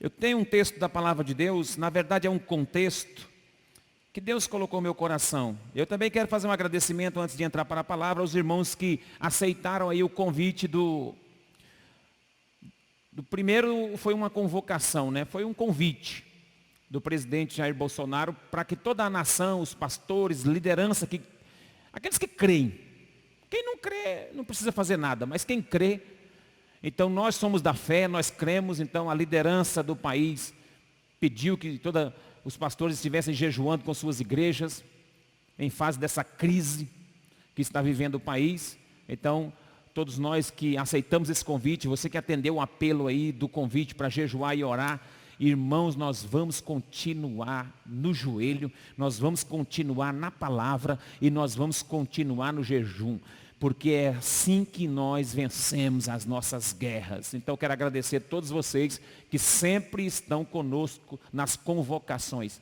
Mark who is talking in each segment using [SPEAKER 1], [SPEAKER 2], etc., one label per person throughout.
[SPEAKER 1] Eu tenho um texto da palavra de Deus, na verdade é um contexto que Deus colocou no meu coração. Eu também quero fazer um agradecimento antes de entrar para a palavra aos irmãos que aceitaram aí o convite do primeiro. Foi uma convocação, né? Foi um convite do presidente Jair Bolsonaro para que toda a nação, os pastores, liderança, aqueles que creem. Quem não crê não precisa fazer nada, mas quem crê, então nós somos da fé, nós cremos, então a liderança do país pediu que todos os pastores estivessem jejuando com suas igrejas, em fase dessa crise que está vivendo o país. Então, todos nós que aceitamos esse convite, você que atendeu o apelo aí do convite para jejuar e orar, irmãos, nós vamos continuar no joelho, nós vamos continuar na palavra e nós vamos continuar no jejum, porque é assim que nós vencemos as nossas guerras. Então eu quero agradecer a todos vocês que sempre estão conosco nas convocações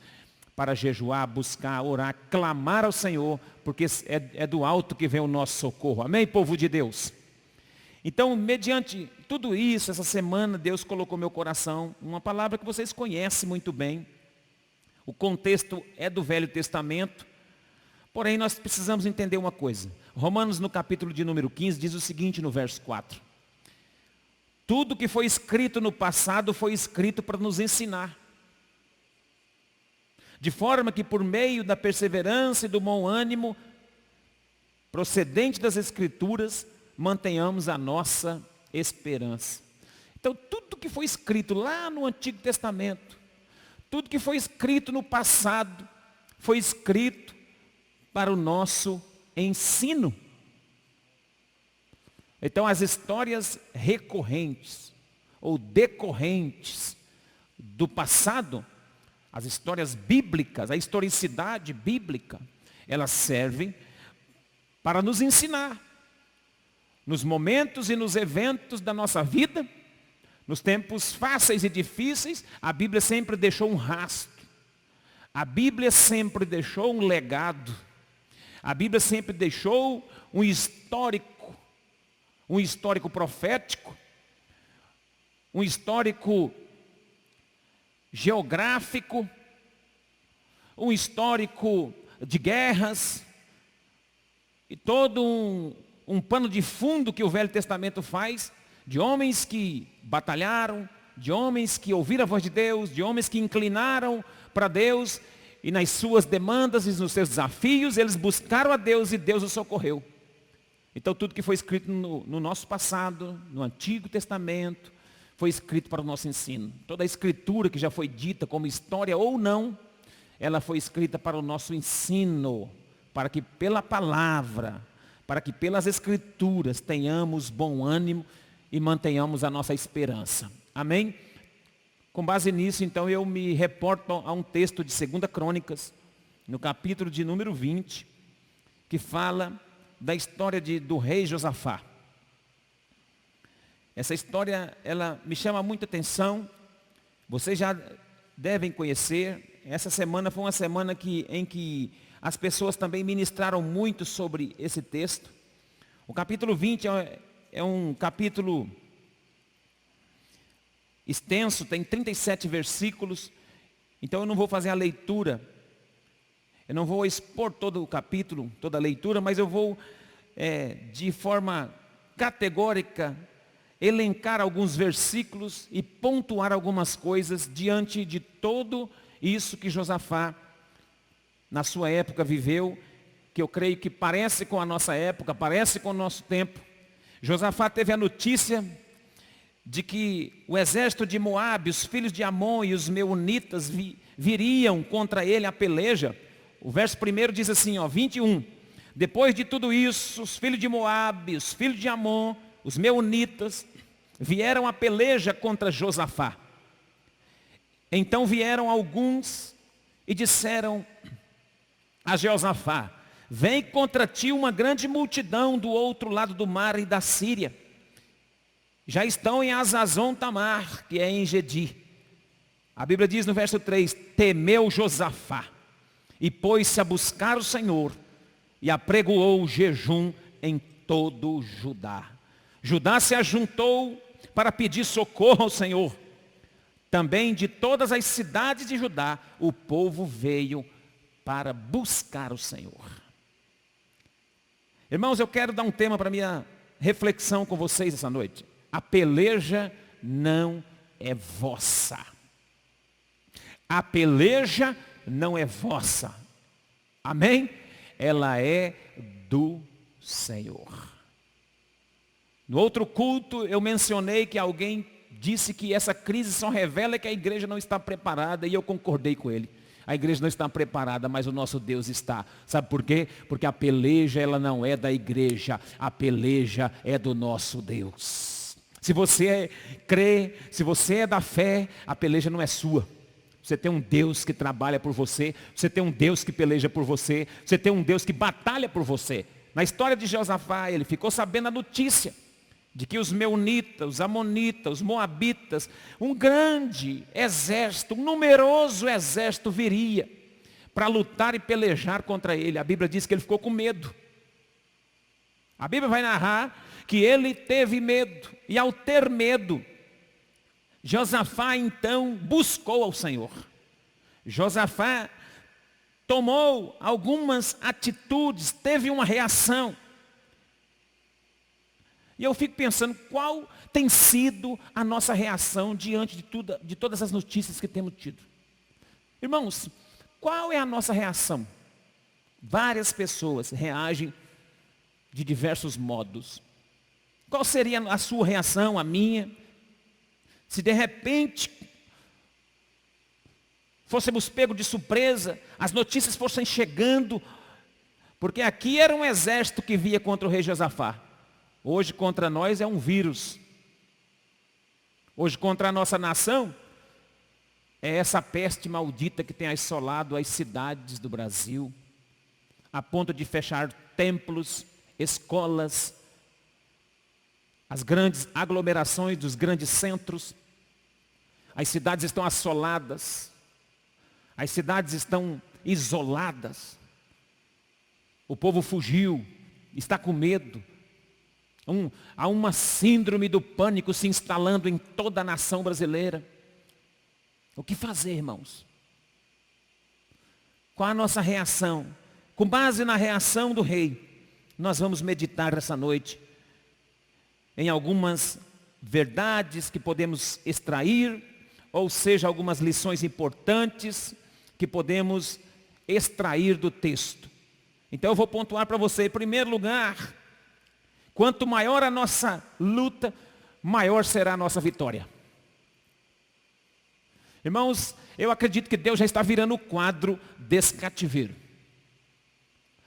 [SPEAKER 1] para jejuar, buscar, orar, clamar ao Senhor, porque é do alto que vem o nosso socorro. Amém, povo de Deus? Então, mediante tudo isso, essa semana Deus colocou no meu coração uma palavra que vocês conhecem muito bem. O contexto é do Velho Testamento, porém nós precisamos entender uma coisa. Romanos no capítulo de número 15 diz o seguinte no verso 4. Tudo que foi escrito no passado foi escrito para nos ensinar. De forma que por meio da perseverança e do bom ânimo, procedente das Escrituras, mantenhamos a nossa esperança. Então tudo que foi escrito lá no Antigo Testamento, tudo que foi escrito no passado, foi escrito para o nosso ensino. Então as histórias recorrentes ou decorrentes do passado, as histórias bíblicas, a historicidade bíblica, elas servem para nos ensinar. Nos momentos e nos eventos da nossa vida, nos tempos fáceis e difíceis, a Bíblia sempre deixou um rastro. A Bíblia sempre deixou um legado. A Bíblia sempre deixou um histórico profético, um histórico geográfico, um histórico de guerras, e todo um pano de fundo que o Velho Testamento faz, de homens que batalharam, de homens que ouviram a voz de Deus, de homens que inclinaram para Deus, e nas suas demandas e nos seus desafios, eles buscaram a Deus e Deus os socorreu. Então tudo que foi escrito no nosso passado, no Antigo Testamento, foi escrito para o nosso ensino. Toda a escritura que já foi dita como história ou não, ela foi escrita para o nosso ensino, para que pela palavra, para que pelas Escrituras tenhamos bom ânimo e mantenhamos a nossa esperança. Amém? Com base nisso, então, eu me reporto a um texto de 2 Crônicas, no capítulo de número 20, que fala da história do rei Josafá. Essa história, ela me chama muita atenção, vocês já devem conhecer. Essa semana foi uma semana em que as pessoas também ministraram muito sobre esse texto. O capítulo 20 é um capítulo extenso, tem 37 versículos. Então eu não vou fazer a leitura, eu não vou expor todo o capítulo, toda a leitura, mas eu vou, de forma categórica, elencar alguns versículos e pontuar algumas coisas diante de todo isso que Josafá, na sua época, viveu, que eu creio que parece com a nossa época, parece com o nosso tempo. Josafá teve a notícia de que o exército de Moabe, os filhos de Amon e os meunitas viriam contra ele a peleja. O verso 1 diz assim, 21. Depois de tudo isso, os filhos de Moabe, os filhos de Amon, os meunitas, vieram a peleja contra Josafá. Então vieram alguns e disseram a Josafá: vem contra ti uma grande multidão do outro lado do mar e da Síria. Já estão em Azazon Tamar, que é em Gedi. A Bíblia diz no verso 3, temeu Josafá e pôs-se a buscar o Senhor e apregoou o jejum em todo Judá. Judá se ajuntou para pedir socorro ao Senhor. Também de todas as cidades de Judá, o povo veio para buscar o Senhor. Irmãos, eu quero dar um tema para minha reflexão com vocês essa noite. A peleja não é vossa. A peleja não é vossa. Amém? Ela é do Senhor. No outro culto eu mencionei que alguém disse que essa crise só revela que a igreja não está preparada, e eu concordei com ele. A igreja não está preparada, mas o nosso Deus está. Sabe por quê? Porque a peleja ela não é da igreja, a peleja é do nosso Deus. Se você crê, se você é da fé, a peleja não é sua. Você tem um Deus que trabalha por você, você tem um Deus que peleja por você, você tem um Deus que batalha por você. Na história de Josafá, ele ficou sabendo a notícia de que os meunitas, os amonitas, os moabitas, um grande exército, um numeroso exército viria para lutar e pelejar contra ele. A Bíblia diz que ele ficou com medo. A Bíblia vai narrar que ele teve medo, e ao ter medo, Josafá então buscou ao Senhor. Josafá tomou algumas atitudes, teve uma reação. E eu fico pensando qual tem sido a nossa reação diante de todas as notícias que temos tido. Irmãos, qual é a nossa reação? Várias pessoas reagem de diversos modos. Qual seria a sua reação, a minha? Se de repente fôssemos pegos de surpresa, as notícias fossem chegando, porque aqui era um exército que via contra o rei Josafá. Hoje contra nós é um vírus. Hoje contra a nossa nação é essa peste maldita que tem assolado as cidades do Brasil, a ponto de fechar templos, escolas, as grandes aglomerações dos grandes centros. As cidades estão assoladas, as cidades estão isoladas. O povo fugiu, está com medo. Há uma síndrome do pânico se instalando em toda a nação brasileira. O que fazer, irmãos? Qual a nossa reação? Com base na reação do rei, nós vamos meditar essa noite em algumas verdades que podemos extrair, ou seja, algumas lições importantes que podemos extrair do texto. Então eu vou pontuar para você, em primeiro lugar, quanto maior a nossa luta, maior será a nossa vitória. Irmãos, eu acredito que Deus já está virando o quadro desse cativeiro.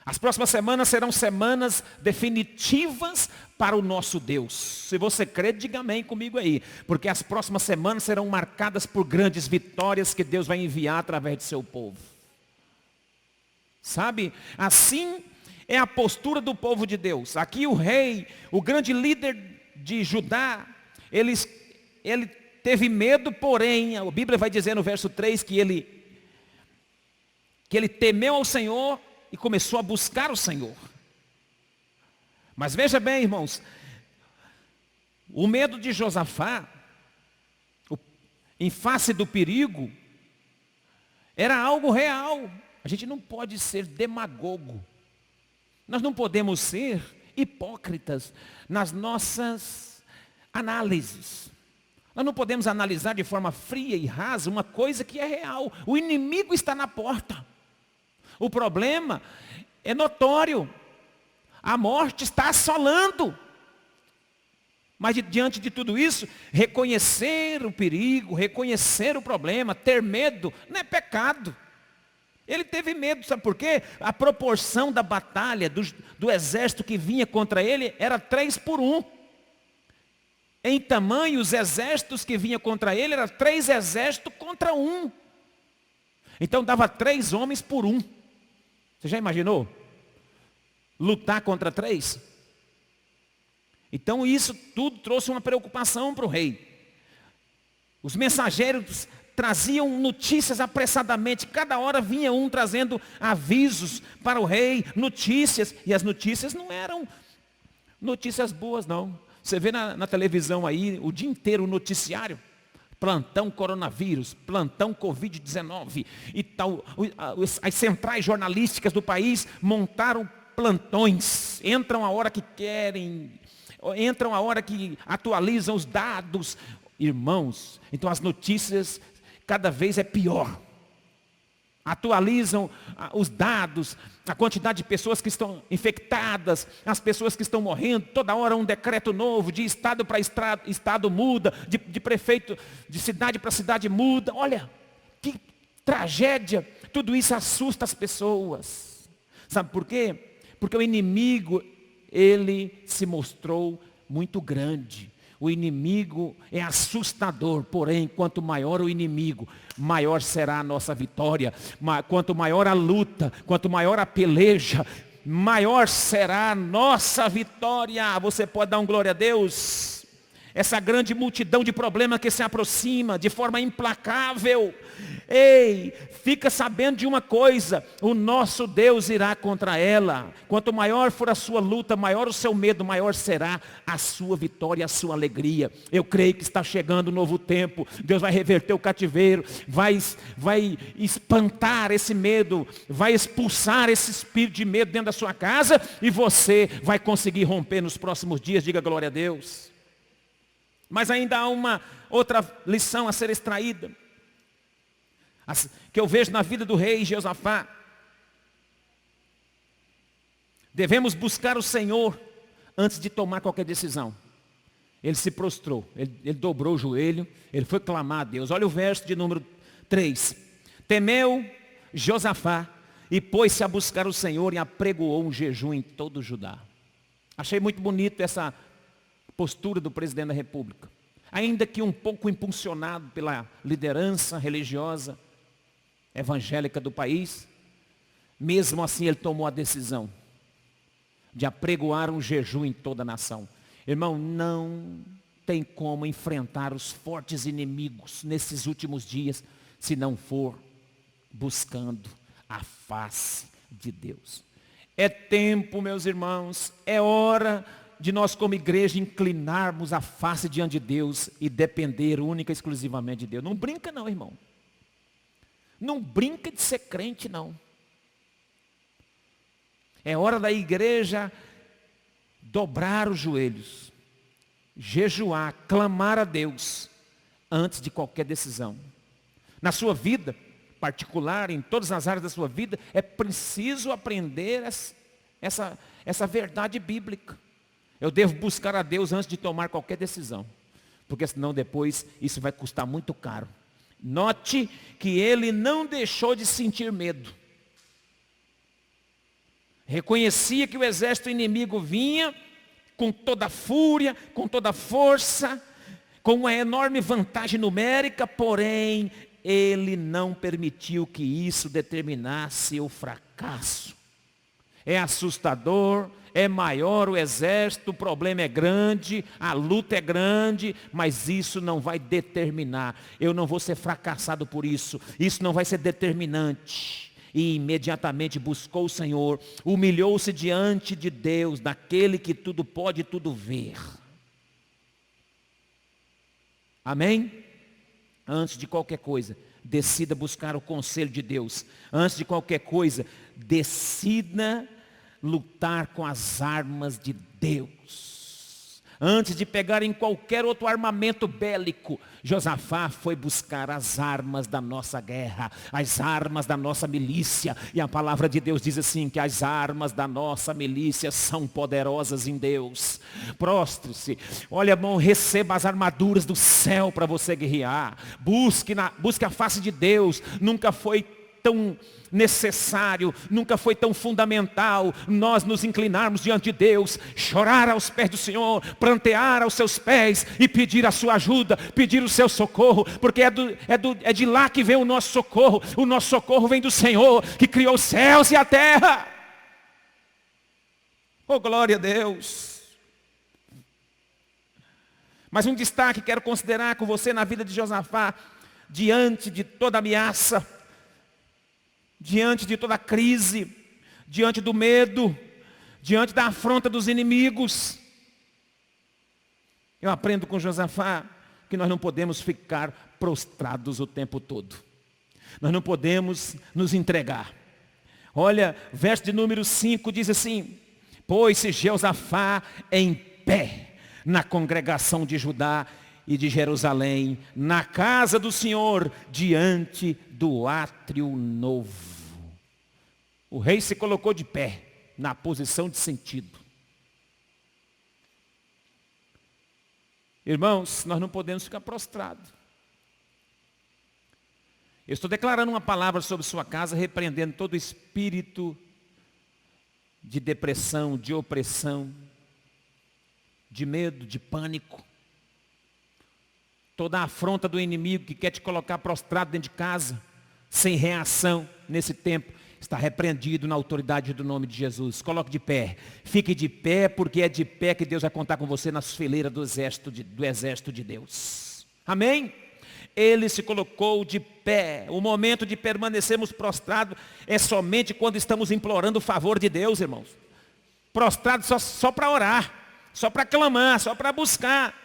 [SPEAKER 1] As próximas semanas serão semanas definitivas para o nosso Deus. Se você crê, diga amém comigo aí. Porque as próximas semanas serão marcadas por grandes vitórias que Deus vai enviar através de seu povo. Sabe, assim é a postura do povo de Deus. Aqui o rei, o grande líder de Judá, ele teve medo, porém, a Bíblia vai dizer no verso 3 que ele temeu ao Senhor e começou a buscar o Senhor. Mas veja bem, irmãos, o medo de Josafá, em face do perigo, era algo real. A gente não pode ser demagogo. Nós não podemos ser hipócritas nas nossas análises. Nós não podemos analisar de forma fria e rasa uma coisa que é real. O inimigo está na porta. O problema é notório. A morte está assolando. Mas diante de tudo isso, reconhecer o perigo, reconhecer o problema, ter medo, não é pecado. Ele teve medo, sabe por quê? A proporção da batalha, do exército que vinha contra ele, era 3-1. Em tamanho, os exércitos que vinham contra ele, eram 3 exércitos contra 1. Então dava 3 homens por 1. Você já imaginou? Lutar contra 3? Então isso tudo trouxe uma preocupação para o rei. Os mensageiros traziam notícias apressadamente. Cada hora vinha um trazendo avisos para o rei, notícias. E as notícias não eram notícias boas, não. Você vê na televisão aí o dia inteiro o noticiário. plantão coronavírus, plantão Covid-19 e tal. As centrais jornalísticas do país montaram plantões, entram a hora que querem, entram a hora que atualizam os dados. Irmãos, então as notícias cada vez é pior. Atualizam os dados, a quantidade de pessoas que estão infectadas, as pessoas que estão morrendo, toda hora um decreto novo, de estado para estado muda, de prefeito, de cidade para cidade muda. Olha, que tragédia, tudo isso assusta as pessoas. Sabe por quê? Porque o inimigo, ele se mostrou muito grande. O inimigo é assustador, porém, quanto maior o inimigo, maior será a nossa vitória. Quanto maior a luta, quanto maior a peleja, maior será a nossa vitória. Você pode dar um glória a Deus? Essa grande multidão de problemas que se aproxima de forma implacável. Ei, fica sabendo de uma coisa, o nosso Deus irá contra ela. Quanto maior for a sua luta, maior o seu medo, maior será a sua vitória, a sua alegria. Eu creio que está chegando um novo tempo. Deus vai reverter o cativeiro, vai espantar esse medo, vai expulsar esse espírito de medo dentro da sua casa e você vai conseguir romper nos próximos dias. Diga glória a Deus. Mas ainda há uma outra lição a ser extraída, que eu vejo na vida do rei Josafá. Devemos buscar o Senhor antes de tomar qualquer decisão. Ele se prostrou, ele dobrou o joelho, ele foi clamar a Deus. Olha o verso de número 3. Temeu Josafá e pôs-se a buscar o Senhor e apregoou um jejum em todo o Judá. Achei muito bonito essa postura do presidente da República. Ainda que um pouco impulsionado pela liderança religiosa evangélica do país, mesmo assim ele tomou a decisão de apregoar um jejum em toda a nação. Irmão, não tem como enfrentar os fortes inimigos nesses últimos dias se não for buscando a face de Deus. É tempo, meus irmãos, é hora de nós como igreja inclinarmos a face diante de Deus e depender única e exclusivamente de Deus. Não brinca não, irmão. Não brinca de ser crente não. É hora da igreja dobrar os joelhos, jejuar, clamar a Deus antes de qualquer decisão. Na sua vida particular, em todas as áreas da sua vida, é preciso aprender essa verdade bíblica. Eu devo buscar a Deus antes de tomar qualquer decisão, porque senão depois isso vai custar muito caro. Note que ele não deixou de sentir medo. Reconhecia que o exército inimigo vinha com toda a fúria, com toda a força, com uma enorme vantagem numérica, porém, ele não permitiu que isso determinasse o fracasso. É assustador, é maior o exército, o problema é grande, a luta é grande, mas isso não vai determinar. Eu não vou ser fracassado por isso, isso não vai ser determinante. E imediatamente buscou o Senhor, humilhou-se diante de Deus, daquele que tudo pode e tudo ver. Amém? Antes de qualquer coisa, decida buscar o conselho de Deus. Antes de qualquer coisa, decida lutar com as armas de Deus. Antes de pegar em qualquer outro armamento bélico, Josafá foi buscar as armas da nossa guerra, as armas da nossa milícia. E a palavra de Deus diz assim, que as armas da nossa milícia são poderosas em Deus. Prostre-se, olha, irmão, receba as armaduras do céu para você guerrear. Busque a face de Deus. Nunca foi tão necessário, nunca foi tão fundamental nós nos inclinarmos diante de Deus, chorar aos pés do Senhor, prantear aos seus pés e pedir a sua ajuda, pedir o seu socorro, porque é de lá que vem o nosso socorro vem do Senhor, que criou os céus e a terra. Oh, glória a Deus. Mas um destaque quero considerar com você na vida de Josafá, diante de toda ameaça, diante de toda crise, diante do medo, diante da afronta dos inimigos. Eu aprendo com Josafá que nós não podemos ficar prostrados o tempo todo. Nós não podemos nos entregar. Olha, verso de número 5 diz assim: pôs-se Jeosafá em pé na congregação de Judá e de Jerusalém, na casa do Senhor, diante do átrio novo. O rei se colocou de pé, na posição de sentido. Irmãos, nós não podemos ficar prostrados. Eu estou declarando uma palavra sobre sua casa, repreendendo todo espírito de depressão, de opressão, de medo, de pânico. Toda a afronta do inimigo que quer te colocar prostrado dentro de casa, sem reação nesse tempo, está repreendido na autoridade do nome de Jesus. Coloque de pé. Fique de pé, porque é de pé que Deus vai contar com você nas fileiras do exército de Deus. Amém? Ele se colocou de pé. O momento de permanecermos prostrados é somente quando estamos implorando o favor de Deus, irmãos. Prostrados só para orar, só para clamar, só para buscar.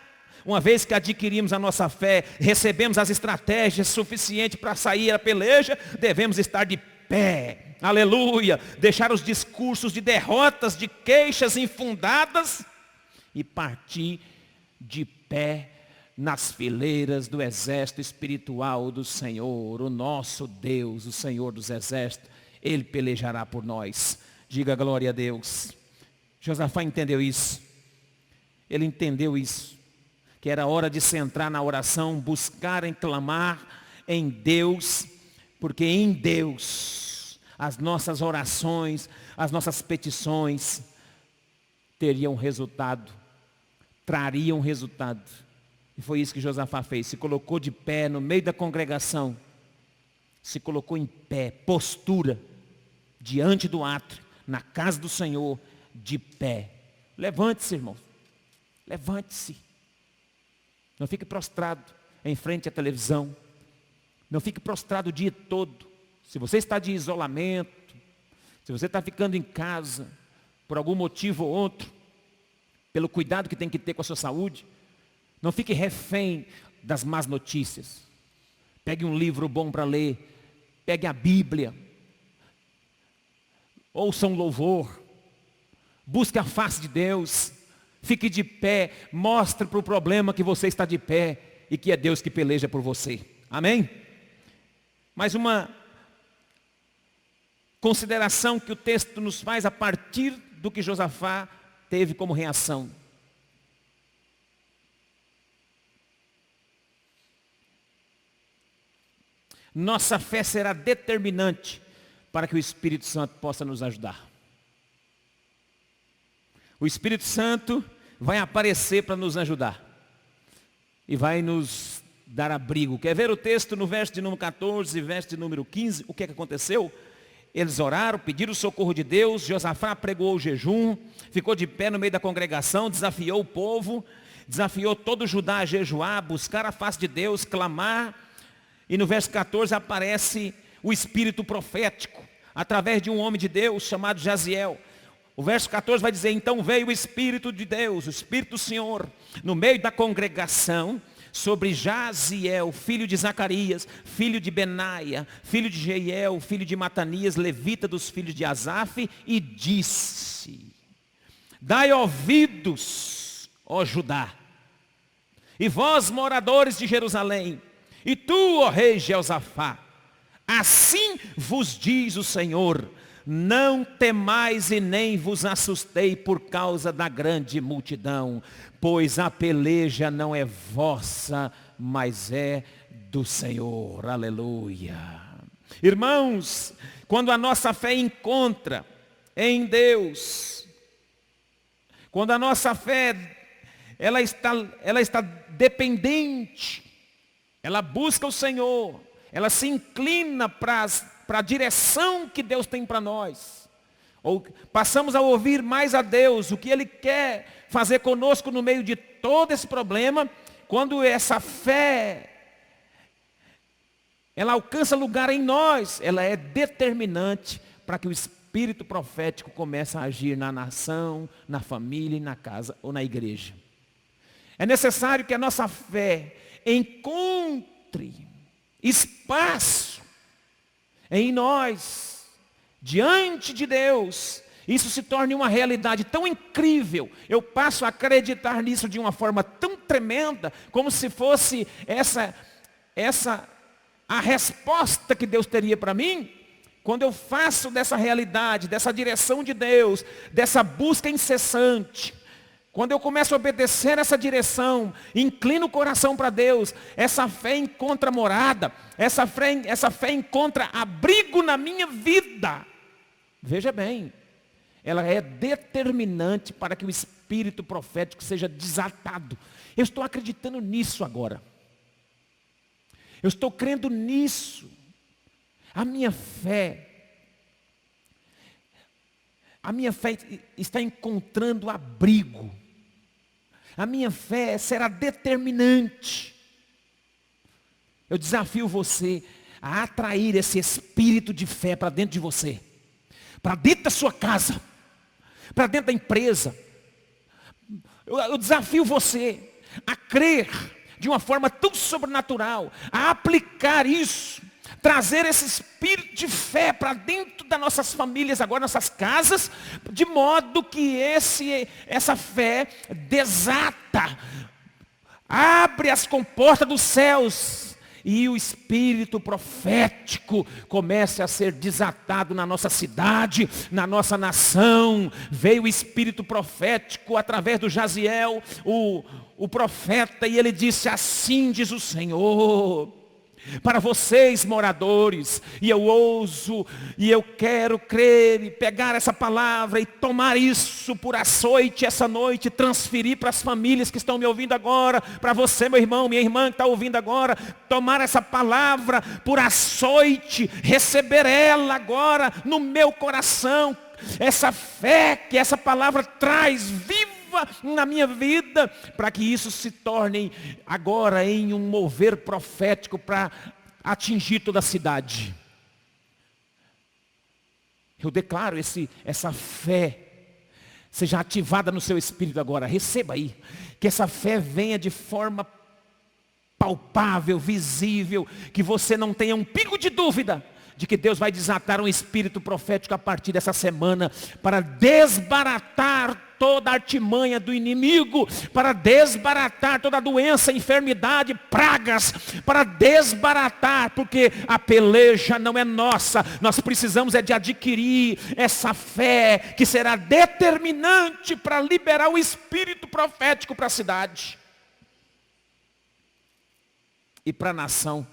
[SPEAKER 1] Uma vez que adquirimos a nossa fé, recebemos as estratégias suficientes para sair a peleja, devemos estar de pé. Aleluia. Deixar os discursos de derrotas, de queixas infundadas e partir de pé nas fileiras do exército espiritual do Senhor, o nosso Deus, o Senhor dos exércitos. Ele pelejará por nós. Diga glória a Deus. Josafá entendeu isso. Ele entendeu isso. Que era hora de se entrar na oração, buscar e clamar em Deus, porque em Deus as nossas orações, as nossas petições teriam resultado, trariam resultado. E foi isso que Josafá fez, se colocou de pé no meio da congregação, se colocou em pé, postura, diante do átrio, na casa do Senhor, de pé. Levante-se, irmão, levante-se. Não fique prostrado em frente à televisão, não fique prostrado o dia todo. Se você está de isolamento, se você está ficando em casa, por algum motivo ou outro, pelo cuidado que tem que ter com a sua saúde, não fique refém das más notícias. Pegue um livro bom para ler, pegue a Bíblia, ouça um louvor, busque a face de Deus, fique de pé, mostre para o problema que você está de pé e que é Deus que peleja por você. Amém? Mais uma consideração que o texto nos faz a partir do que Josafá teve como reação. Nossa fé será determinante para que o Espírito Santo possa nos ajudar. O Espírito Santo vai aparecer para nos ajudar. E vai nos dar abrigo. Quer ver o texto no verso de número 14 e verso de número 15? O que é que aconteceu? Eles oraram, pediram o socorro de Deus. Josafá pregou o jejum, ficou de pé no meio da congregação, desafiou o povo, desafiou todo Judá a jejuar, buscar a face de Deus, clamar. E no verso 14 aparece o espírito profético, através de um homem de Deus chamado Jaziel. O verso 14 vai dizer: então veio o Espírito de Deus, o Espírito do Senhor, no meio da congregação, sobre Jaziel, filho de Zacarias, filho de Benaia, filho de Jeiel, filho de Matanias, levita dos filhos de Asaf, e disse: dai ouvidos, ó Judá, e vós moradores de Jerusalém, e tu, ó rei Jeosafá, assim vos diz o Senhor: não temais e nem vos assustei por causa da grande multidão, pois a peleja não é vossa, mas é do Senhor. Aleluia. Irmãos, quando a nossa fé encontra em Deus, quando a nossa fé ela está dependente, ela busca o Senhor, ela se inclina para a direção que Deus tem para nós. Ou passamos a ouvir mais a Deus, o que Ele quer fazer conosco no meio de todo esse problema. Quando essa fé, ela alcança lugar em nós, ela é determinante para que o espírito profético comece a agir na nação, na família, na casa ou na igreja. É necessário que a nossa fé encontre encontre espaço em nós, diante de Deus, isso se torne uma realidade tão incrível, eu passo a acreditar nisso de uma forma tão tremenda, como se fosse essa a resposta que Deus teria para mim. Quando eu faço dessa realidade, dessa direção de Deus, dessa busca incessante, quando eu começo a obedecer essa direção, inclino o coração para Deus, essa fé encontra morada, essa fé encontra abrigo na minha vida. Veja bem, ela é determinante para que o espírito profético seja desatado. Eu estou acreditando nisso agora. Eu estou crendo nisso. A minha fé está encontrando abrigo. A minha fé será determinante. Eu desafio você a atrair esse espírito de fé para dentro de você, para dentro da sua casa, para dentro da empresa. Eu desafio você a crer de uma forma tão sobrenatural, a aplicar isso, trazer esse espírito de fé para dentro das nossas famílias, agora nossas casas, de modo que essa fé desata, abre as comportas dos céus e o espírito profético comece a ser desatado na nossa cidade, na nossa nação. Veio o espírito profético através do Jaziel, o profeta, e ele disse: assim diz o Senhor, para vocês moradores, e eu ouso, e eu quero crer e pegar essa palavra e tomar isso por açoite essa noite, transferir para as famílias que estão me ouvindo agora, para você, meu irmão, minha irmã que está ouvindo agora, tomar essa palavra por açoite, receber ela agora no meu coração, essa fé que essa palavra traz viva na minha vida, para que isso se torne agora em um mover profético para atingir toda a cidade. Eu declaro essa fé seja ativada no seu espírito agora. Receba aí, que essa fé venha de forma palpável, visível, que você não tenha um pingo de dúvida de que Deus vai desatar um espírito profético a partir dessa semana, para desbaratar toda a artimanha do inimigo, para desbaratar toda a doença, enfermidade, pragas, para desbaratar, porque a peleja não é nossa, nós precisamos de adquirir essa fé, que será determinante para liberar o espírito profético para a cidade e para a nação.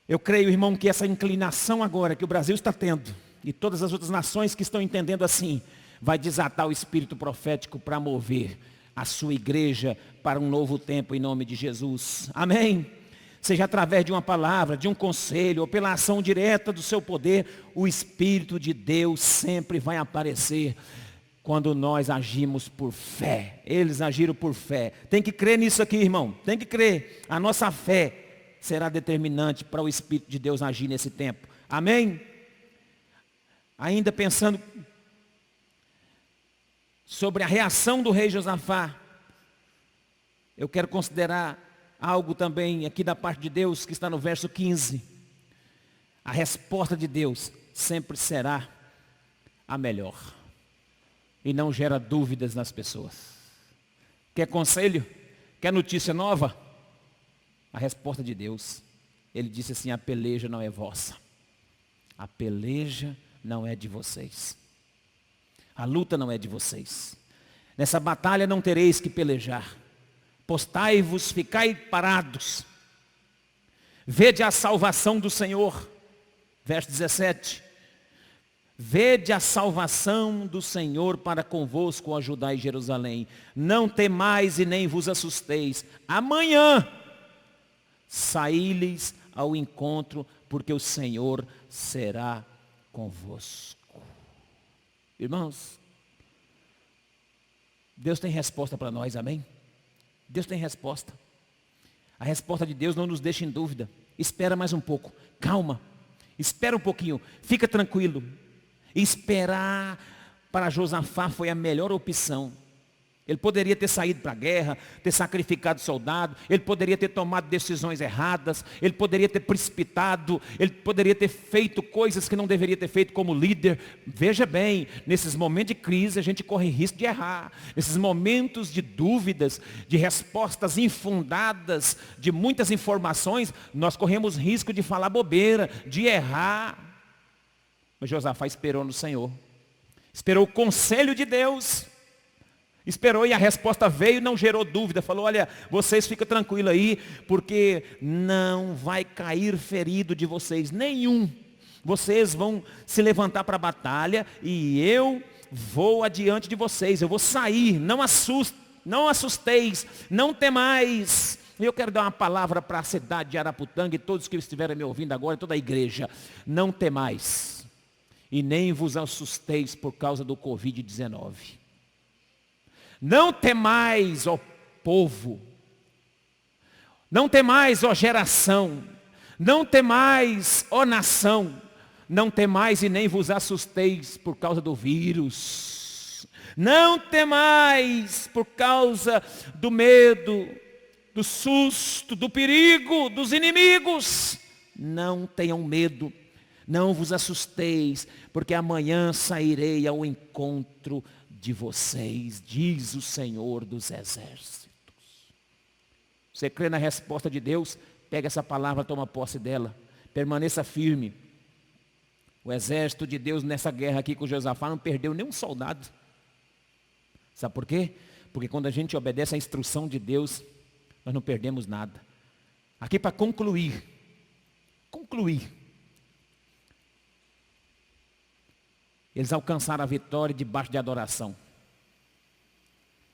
[SPEAKER 1] Eu creio, irmão, que essa inclinação agora que o Brasil está tendo, e todas as outras nações que estão entendendo assim, vai desatar o espírito profético para mover a sua igreja para um novo tempo em nome de Jesus. Amém? Seja através de uma palavra, de um conselho, ou pela ação direta do seu poder, o Espírito de Deus sempre vai aparecer quando nós agimos por fé. Eles agiram por fé. Tem que crer nisso aqui, irmão. Tem que crer. A nossa fé será determinante para o Espírito de Deus agir nesse tempo. Amém? Ainda pensando sobre a reação do rei Josafá, eu quero considerar algo também aqui da parte de Deus, que está no verso 15. A resposta de Deus sempre será a melhor, e não gera dúvidas nas pessoas. Quer conselho? Quer notícia nova? A resposta de Deus, ele disse assim: a peleja não é vossa, a peleja não é de vocês, a luta não é de vocês, nessa batalha não tereis que pelejar, postai-vos, ficai parados, vede a salvação do Senhor, verso 17, vede a salvação do Senhor para convosco, ajudai Jerusalém, não temais e nem vos assusteis, amanhã saí-lhes ao encontro, porque o Senhor será convosco. Irmãos, Deus tem resposta para nós, amém? Deus tem resposta. A resposta de Deus não nos deixa em dúvida. Espera mais um pouco, calma, espera um pouquinho, fica tranquilo. Esperar para Josafá foi a melhor opção. Ele poderia ter saído para a guerra, ter sacrificado soldado, ele poderia ter tomado decisões erradas, ele poderia ter precipitado, ele poderia ter feito coisas que não deveria ter feito como líder. Veja bem, nesses momentos de crise a gente corre risco de errar. Nesses momentos de dúvidas, de respostas infundadas, de muitas informações, nós corremos risco de falar bobeira, de errar. Mas Josafá esperou no Senhor, esperou o conselho de Deus. Esperou e a resposta veio, não gerou dúvida. Falou, olha, vocês ficam tranquilos aí, porque não vai cair ferido de vocês nenhum. Vocês vão se levantar para a batalha e eu vou adiante de vocês. Eu vou sair, não assusteis, não temais. Eu quero dar uma palavra para a cidade de Araputanga e todos que estiverem me ouvindo agora, toda a igreja. Não temais e nem vos assusteis por causa do Covid-19. Não temais, ó povo, não temais, ó geração, não temais, ó nação, não temais e nem vos assusteis por causa do vírus, não temais por causa do medo, do susto, do perigo, dos inimigos. Não tenham medo, não vos assusteis, porque amanhã sairei ao encontro de vocês, diz o Senhor dos Exércitos. Você crê na resposta de Deus? Pega essa palavra, toma posse dela. Permaneça firme. O exército de Deus nessa guerra aqui com Josafá não perdeu nenhum soldado. Sabe por quê? Porque quando a gente obedece à instrução de Deus, nós não perdemos nada. Aqui para concluir. Eles alcançaram a vitória debaixo de adoração.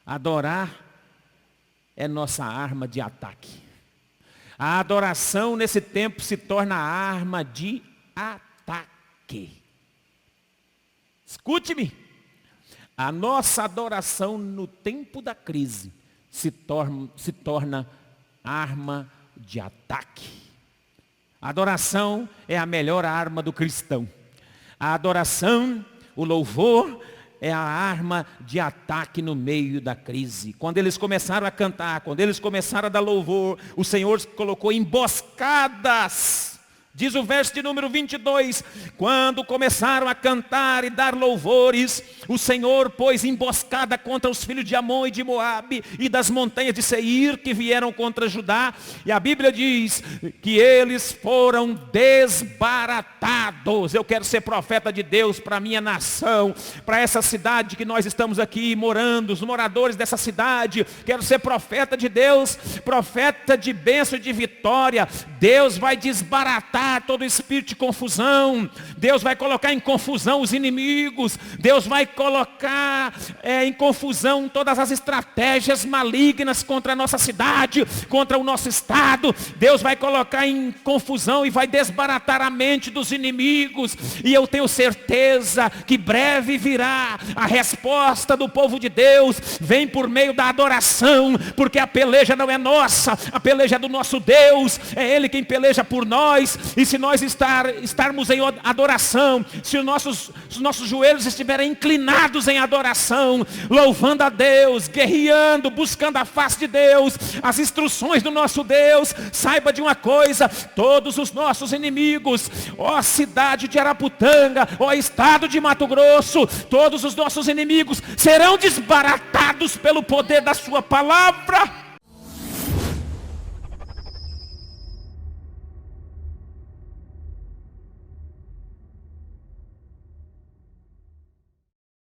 [SPEAKER 1] Adorar é nossa arma de ataque. A adoração nesse tempo se torna arma de ataque. Escute-me. A nossa adoração no tempo da crise se torna arma de ataque. A adoração é a melhor arma do cristão. A adoração, o louvor, é a arma de ataque no meio da crise. Quando eles começaram a cantar, quando eles começaram a dar louvor, o Senhor colocou emboscadas. Diz o verso de número 22, quando começaram a cantar e dar louvores, o Senhor pôs emboscada contra os filhos de Amon e de Moabe e das montanhas de Seir que vieram contra Judá. E a Bíblia diz que eles foram desbaratados. Eu quero ser profeta de Deus para a minha nação, para essa cidade que nós estamos aqui morando, os moradores dessa cidade. Quero ser profeta de Deus, profeta de bênção e de vitória. Deus vai desbaratar todo espírito de confusão. Deus vai colocar em confusão os inimigos. Deus vai colocar em confusão todas as estratégias malignas contra a nossa cidade, contra o nosso estado. Deus vai colocar em confusão e vai desbaratar a mente dos inimigos. E eu tenho certeza que breve virá a resposta do povo de Deus. Vem por meio da adoração, porque a peleja não é nossa, a peleja é do nosso Deus. É Ele quem peleja por nós. E se nós estarmos em adoração, se os nossos joelhos estiverem inclinados em adoração, louvando a Deus, guerreando, buscando a face de Deus, as instruções do nosso Deus, saiba de uma coisa, todos os nossos inimigos, ó cidade de Araputanga, ó estado de Mato Grosso, todos os nossos inimigos serão desbaratados pelo poder da sua palavra.